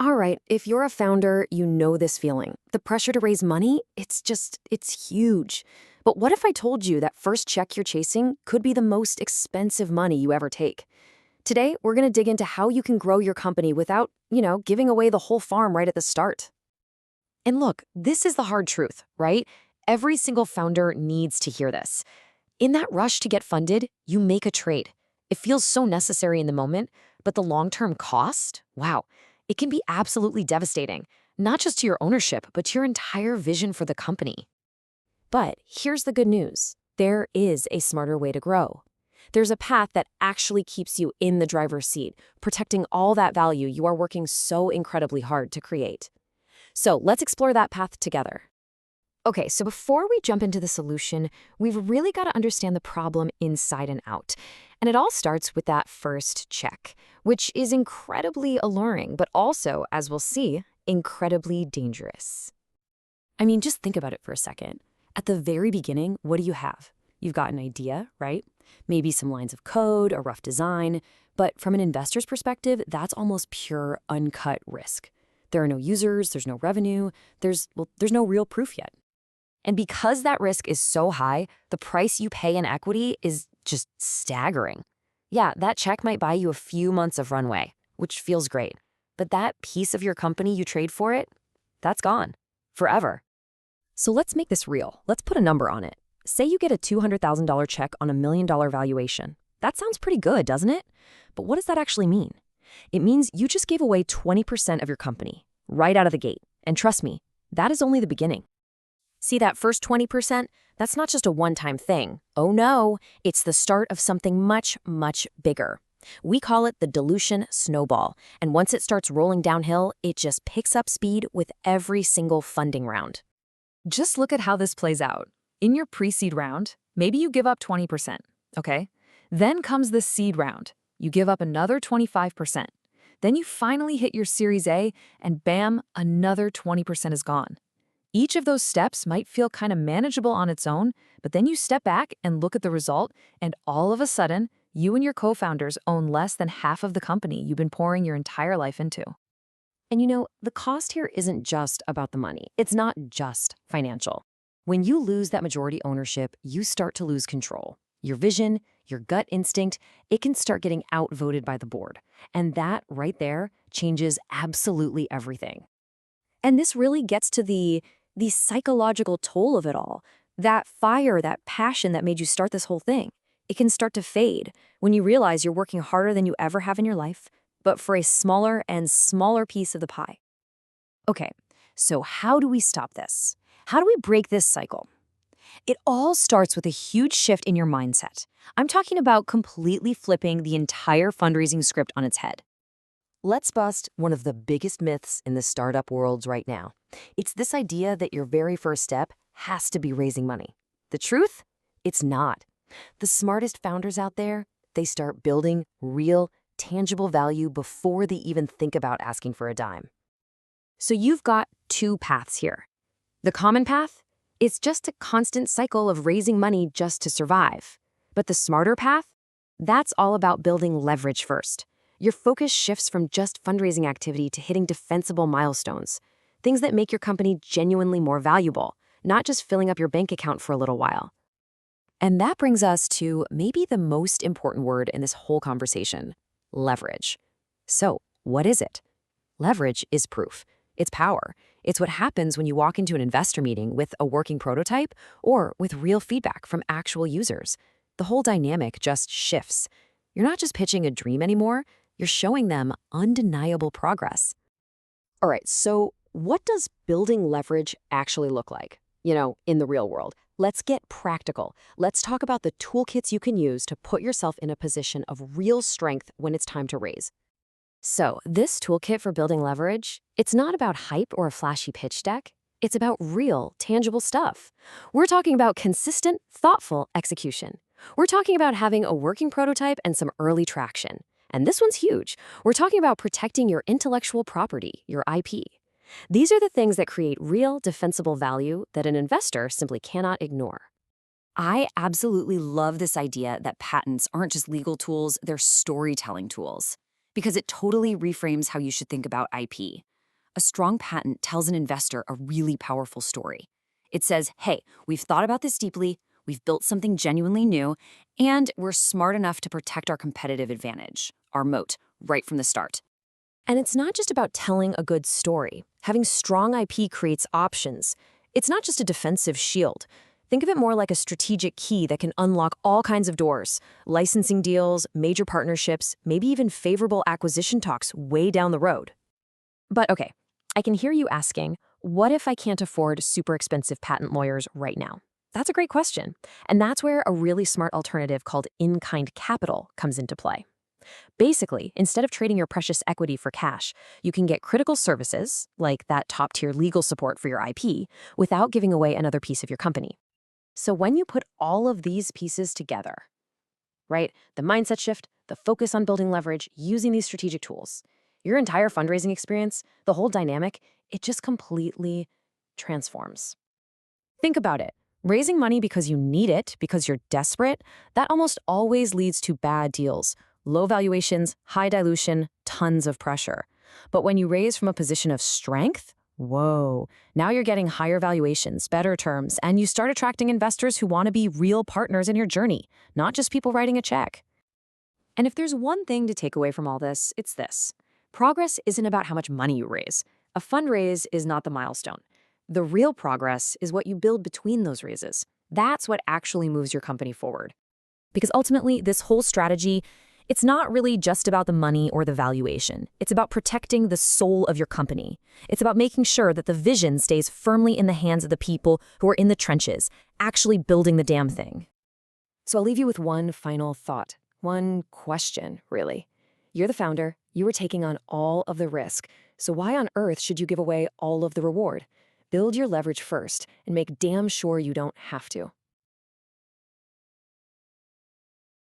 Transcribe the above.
All right, if you're a founder, you know this feeling. The pressure to raise money, it's huge. But what if I told you that first check you're chasing could be the most expensive money you ever take? Today, we're going to dig into how you can grow your company without, giving away the whole farm right at the start. And look, this is the hard truth, right? Every single founder needs to hear this. In that rush to get funded, you make a trade. It feels so necessary in the moment, but the long-term cost, wow, it can be absolutely devastating, not just to your ownership, but to your entire vision for the company. But here's the good news. There is a smarter way to grow. There's a path that actually keeps you in the driver's seat, protecting all that value you are working so incredibly hard to create. So let's explore that path together. Okay, so before we jump into the solution, we've really got to understand the problem inside and out. And it all starts with that first check, which is incredibly alluring, but also, as we'll see, incredibly dangerous. I mean, just think about it for a second. At the very beginning, what do you have? You've got an idea, right? Maybe some lines of code, a rough design, but from an investor's perspective, that's almost pure, uncut risk. There are no users, there's no revenue, there's no real proof yet. And because that risk is so high, the price you pay in equity is just staggering. Yeah, that check might buy you a few months of runway, which feels great. But that piece of your company you trade for it, that's gone. Forever. So let's make this real. Let's put a number on it. Say you get a $200,000 check on a $1 million valuation. That sounds pretty good, doesn't it? But what does that actually mean? It means you just gave away 20% of your company, right out of the gate. And trust me, that is only the beginning. See that first 20%? That's not just a one-time thing. Oh no, it's the start of something much, much bigger. We call it the dilution snowball, and once it starts rolling downhill, it just picks up speed with every single funding round. Just look at how this plays out. In your pre-seed round, maybe you give up 20%, okay? Then comes the seed round. You give up another 25%. Then you finally hit your Series A, and bam, another 20% is gone. Each of those steps might feel kind of manageable on its own, but then you step back and look at the result, and all of a sudden, you and your co-founders own less than half of the company you've been pouring your entire life into. And the cost here isn't just about the money. It's not just financial. When you lose that majority ownership, you start to lose control. Your vision, your gut instinct, it can start getting outvoted by the board. And that right there changes absolutely everything. And this really gets to the psychological toll of it all. That fire, that passion that made you start this whole thing, it can start to fade when you realize you're working harder than you ever have in your life, but for a smaller and smaller piece of the pie. Okay, so how do we stop this? How do we break this cycle? It all starts with a huge shift in your mindset. I'm talking about completely flipping the entire fundraising script on its head. Let's bust one of the biggest myths in the startup world right now. It's this idea that your very first step has to be raising money. The truth? It's not. The smartest founders out there, they start building real, tangible value before they even think about asking for a dime. So you've got two paths here. The common path? It's just a constant cycle of raising money just to survive. But the smarter path? That's all about building leverage first. Your focus shifts from just fundraising activity to hitting defensible milestones, things that make your company genuinely more valuable, not just filling up your bank account for a little while. And that brings us to maybe the most important word in this whole conversation, leverage. So, what is it? Leverage is proof. It's power. It's what happens when you walk into an investor meeting with a working prototype or with real feedback from actual users. The whole dynamic just shifts. You're not just pitching a dream anymore, you're showing them undeniable progress. All right, so what does building leverage actually look like, in the real world? Let's get practical. Let's talk about the toolkits you can use to put yourself in a position of real strength when it's time to raise. So this toolkit for building leverage, it's not about hype or a flashy pitch deck. It's about real, tangible stuff. We're talking about consistent, thoughtful execution. We're talking about having a working prototype and some early traction. And this one's huge. We're talking about protecting your intellectual property, your IP. These are the things that create real, defensible value that an investor simply cannot ignore. I absolutely love this idea that patents aren't just legal tools, they're storytelling tools, because it totally reframes how you should think about IP. A strong patent tells an investor a really powerful story. It says, hey, we've thought about this deeply, we've built something genuinely new, and we're smart enough to protect our competitive advantage, our moat, right from the start. And it's not just about telling a good story. Having strong IP creates options. It's not just a defensive shield. Think of it more like a strategic key that can unlock all kinds of doors: licensing deals, major partnerships, maybe even favorable acquisition talks way down the road. But okay, I can hear you asking, what if I can't afford super expensive patent lawyers right now? That's a great question. And that's where a really smart alternative called in-kind capital comes into play. Basically, instead of trading your precious equity for cash, you can get critical services, like that top-tier legal support for your IP, without giving away another piece of your company. So when you put all of these pieces together, right, the mindset shift, the focus on building leverage, using these strategic tools, your entire fundraising experience, the whole dynamic, it just completely transforms. Think about it. Raising money because you need it, because you're desperate, that almost always leads to bad deals. Low valuations, high dilution, tons of pressure. But when you raise from a position of strength, whoa, now you're getting higher valuations, better terms, and you start attracting investors who want to be real partners in your journey, not just people writing a check. And if there's one thing to take away from all this, it's this. Progress isn't about how much money you raise. A fundraise is not the milestone. The real progress is what you build between those raises. That's what actually moves your company forward. Because ultimately, this whole strategy, it's not really just about the money or the valuation. It's about protecting the soul of your company. It's about making sure that the vision stays firmly in the hands of the people who are in the trenches, actually building the damn thing. So I'll leave you with one final thought, one question, really. You're the founder, you are taking on all of the risk, so why on earth should you give away all of the reward? Build your leverage first and make damn sure you don't have to.